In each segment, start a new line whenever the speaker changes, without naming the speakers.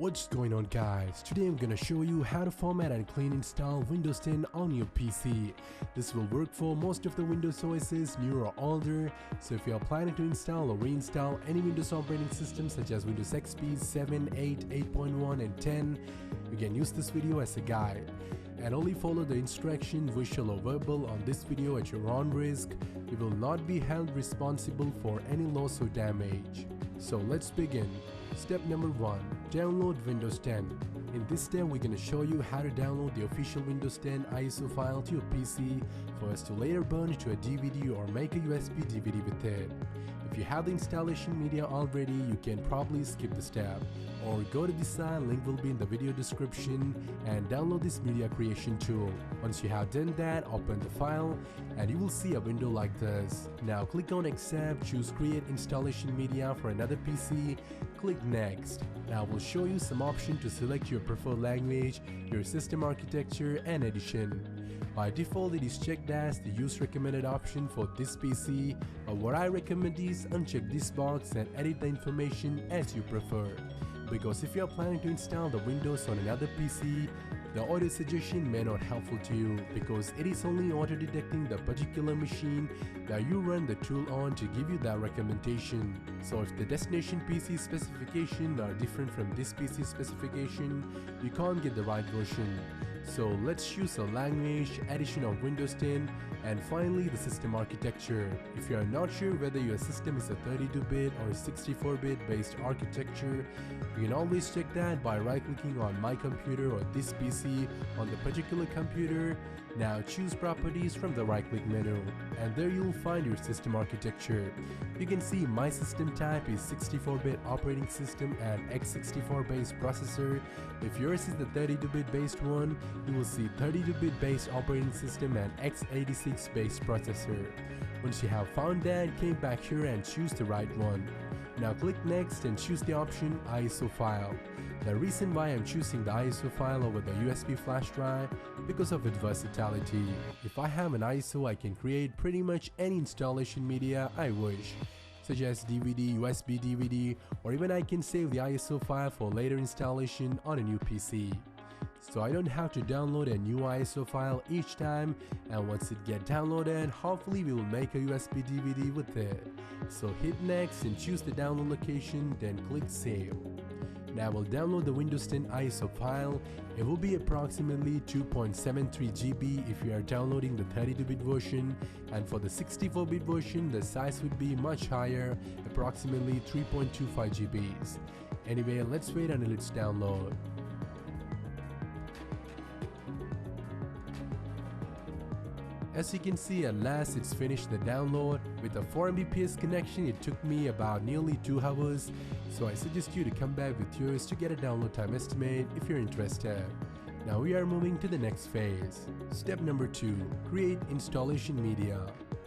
What's going on, guys? Today I'm gonna show you how to format and clean install Windows 10 on your PC. This will work for most of the Windows OSs, newer or older. So if you are planning to install or reinstall any Windows operating system such as Windows XP 7, 8, 8.1 and 10, you can use this video as a guide. And only follow the instruction, visual or verbal, on this video at your own risk. You will not be held responsible for any loss or damage. So let's begin. Step number 1. Download Windows 10. In this step, we're going to show you how to download the official Windows 10 ISO file to your PC for us to later burn it to a DVD or make a USB DVD with it. If you have the installation media already, you can probably skip the step or go to the site, link will be in the video description, and download this media creation tool. Once you have done that, open the file and you will see a window like this. Now click on accept, choose create installation media for another PC, click next. Now we'll show you some options to select your preferred language, your system architecture and edition. By default it is checked as the use recommended option for this PC, but what I recommend is uncheck this box and edit the information as you prefer. Because if you are planning to install the Windows on another PC, the audio suggestion may not helpful to you because it is only auto-detecting the particular machine that you run the tool on to give you that recommendation. So if the destination PC specification are different from this PC specification, you can't get the right version. So let's choose a language, edition of Windows 10, and finally the system architecture. If you are not sure whether your system is a 32-bit or 64-bit based architecture, you can always check that by right-clicking on My Computer or This PC on the particular computer. Now choose Properties from the right-click menu, and there you will find your system architecture. You can see my system type is 64-bit operating system and x64 based processor. If yours is the 32-bit based one, you will see 32-bit based operating system and x86 based processor. Once you have found that, came back here and choose the right one. Now click next and choose the option ISO file. The reason why I'm choosing the ISO file over the USB flash drive because of its versatility. If I have an ISO, I can create pretty much any installation media I wish, such as DVD, USB DVD, or even I can save the ISO file for later installation on a new PC. So I don't have to download a new ISO file each time, and once it gets downloaded, hopefully we will make a USB DVD with it. So hit next and choose the download location, then click save. Now we'll download the Windows 10 ISO file. It will be approximately 2.73 GB if you are downloading the 32-bit version, and for the 64-bit version the size would be much higher, approximately 3.25 GB. Anyway, let's wait until it's download. As you can see, at last it's finished the download. With a 4 Mbps connection, it took me about nearly 2 hours. So I suggest you to come back with yours to get a download time estimate if you're interested. Now we are moving to the next phase. Step number 2. Create installation media.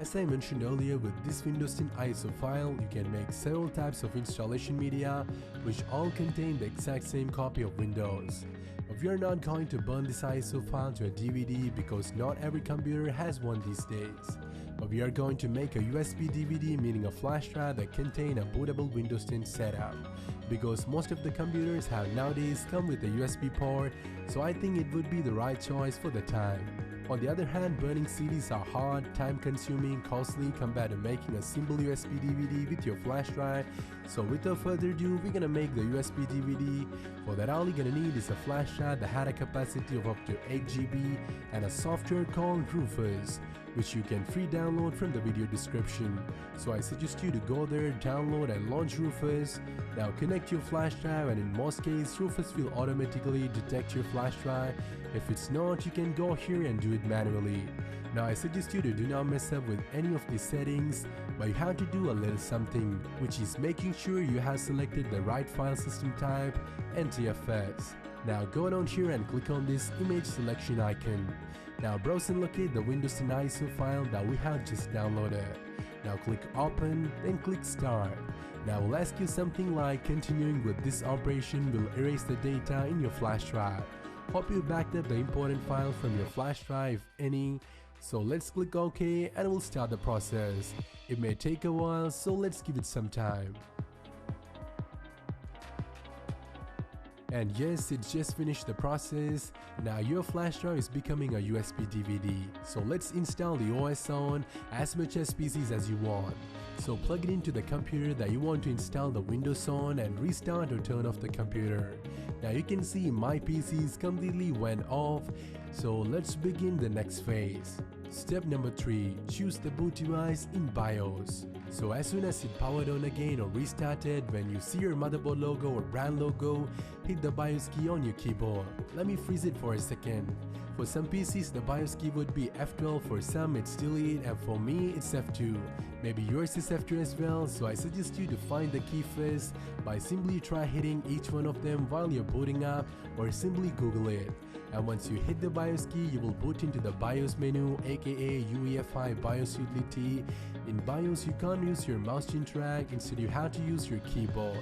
As I mentioned earlier, with this Windows 10 ISO file, you can make several types of installation media which all contain the exact same copy of Windows. But we are not going to burn this ISO file to a DVD because not every computer has one these days. But we are going to make a USB DVD, meaning a flash drive that contain a bootable Windows 10 setup. Because most of the computers have nowadays come with a USB port, so I think it would be the right choice for the time. On the other hand, burning CDs are hard, time-consuming, costly compared to making a simple USB DVD with your flash drive. So without further ado, we're gonna make the USB DVD. For that, all you're gonna need is a flash drive that had a capacity of up to 8 GB and a software called Rufus, which you can free download from the video description. So I suggest you to go there, download and launch Rufus. Now connect your flash drive, and in most cases Rufus will automatically detect your flash drive. If it's not, you can go here and do it manually. Now I suggest you to do not mess up with any of these settings, but you have to do a little something, which is making sure you have selected the right file system type, NTFS. Now go down here and click on this image selection icon. Now browse and locate the Windows 10 ISO file that we have just downloaded. Now click open, then click start. Now we'll ask you something like continuing with this operation will erase the data in your flash drive. Hope you backed up the important file from your flash drive if any. So let's click OK and we'll start the process. It may take a while, so let's give it some time. And yes, it just finished the process. Now your flash drive is becoming a USB DVD. So let's install the OS on as much as PCs as you want. So plug it into the computer that you want to install the Windows on and restart or turn off the computer. Now you can see my PCs completely went off. So let's begin the next phase. Step number 3. Choose the boot device in BIOS. So as soon as it powered on again or restarted, when you see your motherboard logo or brand logo, hit the BIOS key on your keyboard. Let me freeze it for a second. For some PCs the BIOS key would be F12, for some it's still 8, and for me it's F2. Maybe yours is F2 as well, so I suggest you to find the key first by simply try hitting each one of them while you're booting up, or simply Google it. And once you hit the BIOS key, you will boot into the BIOS menu, aka UEFI BIOS utility. In BIOS you can't use your mouse to interact, instead you have to use your keyboard.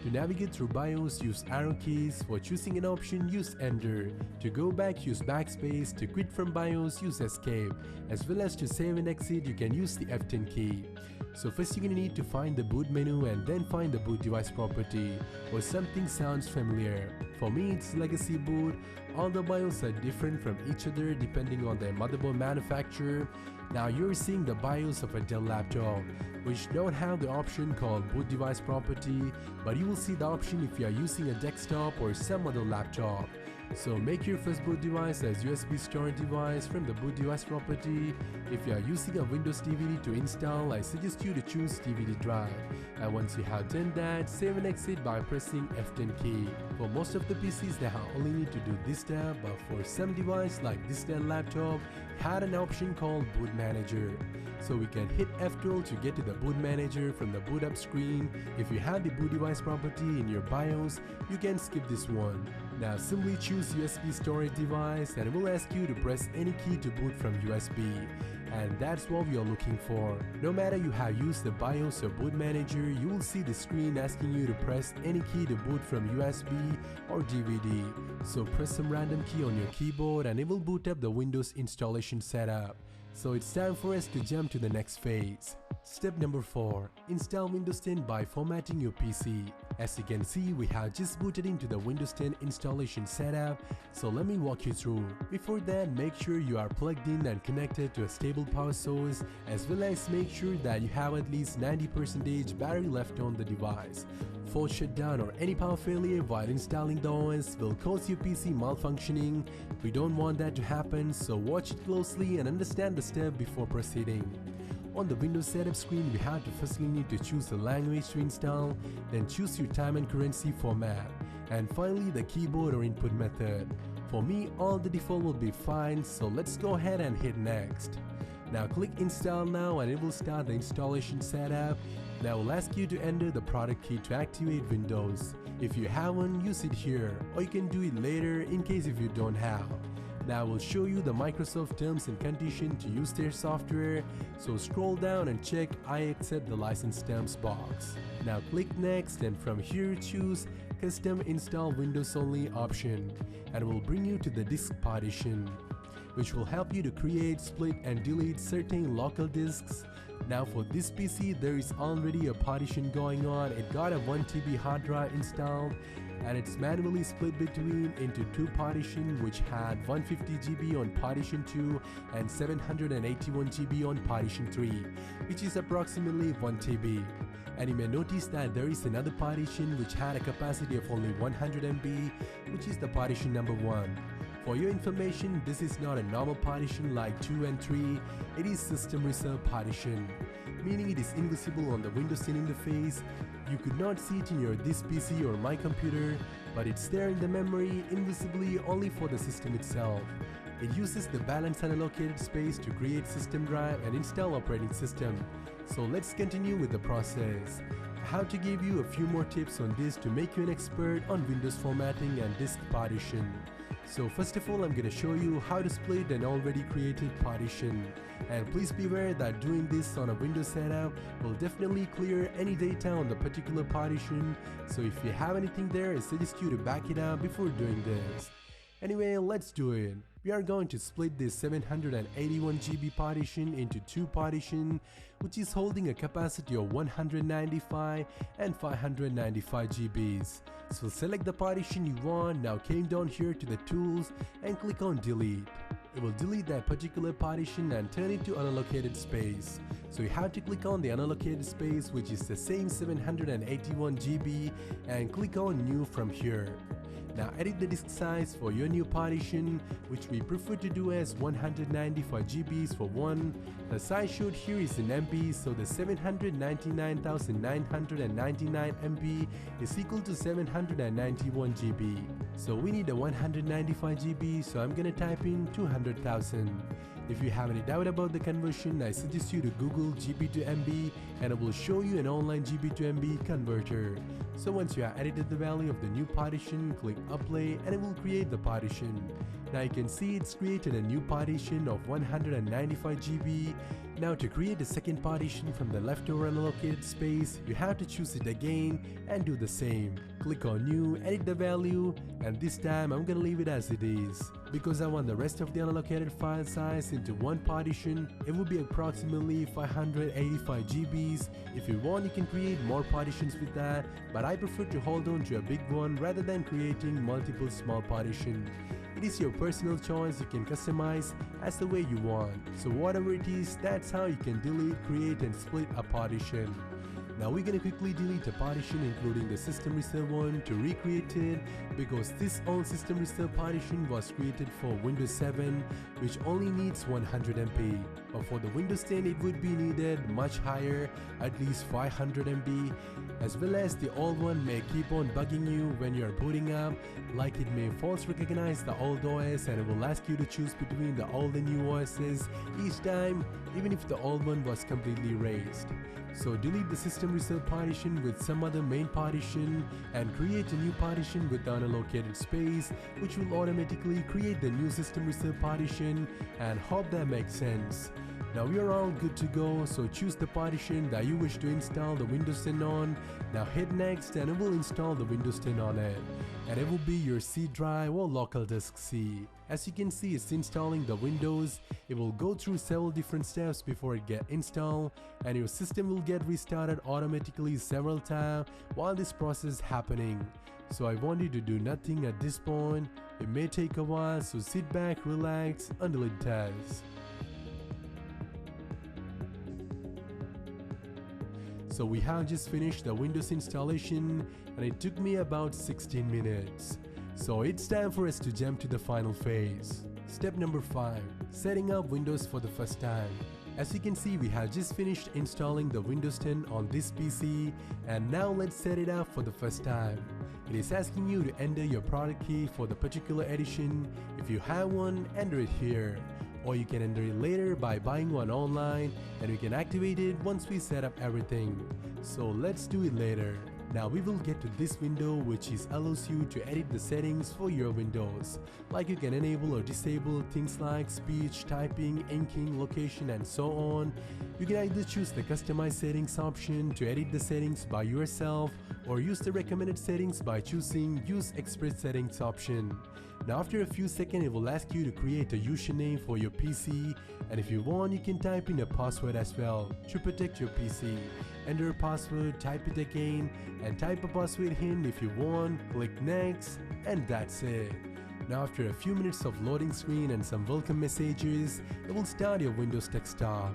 To navigate through BIOS, use arrow keys. For choosing an option, use Enter. To go back, use Backspace. To quit from BIOS, use Escape. As well as to save and exit, you can use the F10 key. So first you're gonna need to find the boot menu and then find the boot device property, or something sounds familiar. For me it's legacy boot. All the BIOS are different from each other depending on their motherboard manufacturer. Now you're seeing the BIOS of a Dell laptop, which don't have the option called boot device property, but you will see the option if you are using a desktop or some other laptop. So make your first boot device as USB storage device from the boot device property. If you are using a Windows DVD to install, I suggest you to choose DVD drive. And once you have done that, save and exit by pressing F10 key. For most of the PCs they only need to do this step, but for some device like this Dell laptop had an option called boot manager. So we can hit F12 to get to the boot manager from the boot up screen. If you have the boot device property in your BIOS, you can skip this one. Now simply choose USB storage device and it will ask you to press any key to boot from USB. And that's what we are looking for. No matter you have used the BIOS or boot manager, you will see the screen asking you to press any key to boot from USB or DVD. So press some random key on your keyboard and it will boot up the Windows installation setup. So it's time for us to jump to the next phase. Step number 4. Install Windows 10 by formatting your PC. As you can see, we have just booted into the Windows 10 installation setup, so let me walk you through. Before that, make sure you are plugged in and connected to a stable power source, as well as make sure that you have at least 90% battery left on the device. Force shutdown or any power failure while installing the OS will cause your PC malfunctioning. We don't want that to happen, so watch it closely and understand the step before proceeding. On the Windows setup screen, we have to firstly need to choose the language to install, then choose your time and currency format, and finally the keyboard or input method. For me, all the default will be fine, so let's go ahead and hit next. Now click install now and it will start the installation setup. Now we'll ask you to enter the product key to activate Windows. If you have one, use it here, or you can do it later in case if you don't have. Now we'll show you the Microsoft terms and conditions to use their software, so scroll down and check I accept the license terms box. Now click next and from here choose custom install Windows only option, and it will bring you to the disk partition, which will help you to create, split and delete certain local disks. Now for this PC there is already a partition going on. It got a 1 TB hard drive installed, and it's manually split between into two partitions, which had 150 GB on partition 2 and 781 GB on partition 3, which is approximately 1 TB. And you may notice that there is another partition which had a capacity of only 100 MB, which is the partition number 1. For your information, this is not a normal partition like 2 and 3, it is system reserved partition, meaning it is invisible on the Windows 10 interface. You could not see it in your this PC or my computer, but it's there in the memory invisibly only for the system itself. It uses the balanced unallocated space to create system drive and install operating system. So let's continue with the process. I have to give you a few more tips on this to make you an expert on Windows formatting and disk partition. So first of all, I'm going to show you how to split an already created partition. And please be aware that doing this on a Windows setup will definitely clear any data on the particular partition. So if you have anything there, I suggest you to back it up before doing this. Anyway, let's do it. we are going to split this 781 GB partition into two partitions, which is holding a capacity of 195 and 595 GBs. So select the partition you want. Now came down here to the tools and click on delete. It will delete that particular partition and turn it to unallocated space. So you have to click on the unallocated space, which is the same 781 GB, and click on new from here. Now edit the disk size for your new partition, which we prefer to do as 195 GBs for one. The size showed here is in MB, so the 799,999 MB is equal to 791 GB. So we need a 195 GB, so I'm gonna type in 200,000. If you have any doubt about the conversion, I suggest you to Google GB to MB and it will show you an online GB to MB converter. So once you have edited the value of the new partition, click apply and it will create the partition. Now you can see it's created a new partition of 195 GB. Now to create a second partition from the leftover unallocated space, you have to choose it again and do the same. Click on new, edit the value, and this time I'm gonna leave it as it is. Because I want the rest of the unallocated file size into one partition, it will be approximately 585 GBs. If you want, you can create more partitions with that, but I prefer to hold on to a big one rather than creating multiple small partitions. It is your personal choice, you can customize as the way you want. So whatever it is, that's how you can delete, create and split a partition. Now we're gonna quickly delete a partition including the system reserve one to recreate it, because this old system reserve partition was created for Windows 7, which only needs 100 MB. But for the Windows 10 it would be needed much higher, at least 500 MB, as well as the old one may keep on bugging you when you are booting up, like it may false recognize the old OS and it will ask you to choose between the old and new OSs each time, even if the old one was completely erased. So delete the system reserve partition with some other main partition and create a new partition with the unallocated space, which will automatically create the new system reserve partition, and hope that makes sense. Now we are all good to go, so choose the partition that you wish to install the Windows 10 on. Now hit next and it will install the Windows 10 on it. And it will be your C drive or local disk C. As you can see, it's installing the Windows. It will go through several different steps before it gets installed, and your system will get restarted automatically several times while this process is happening. So I want you to do nothing at this point. It may take a while, so sit back, relax until it does. So we have just finished the Windows installation and it took me about 16 minutes. So it's time for us to jump to the final phase. Step number 5. Setting up Windows for the first time. As you can see, we have just finished installing the Windows 10 on this PC, and now let's set it up for the first time. It is asking you to enter your product key for the particular edition. If you have one, enter it here. Or you can enter it later by buying one online, and you can activate it once we set up everything. So let's do it later. Now we will get to this window, which allows you to edit the settings for your Windows. Like you can enable or disable things like speech, typing, inking, location and so on. You can either choose the customize settings option to edit the settings by yourself, or use the recommended settings by choosing use express settings option. Now after a few seconds it will ask you to create a username for your PC, and if you want you can type in a password as well to protect your PC. Enter a password, type it again, and type a password hint if you want, click next, and that's it. Now after a few minutes of loading screen and some welcome messages, it will start your Windows desktop.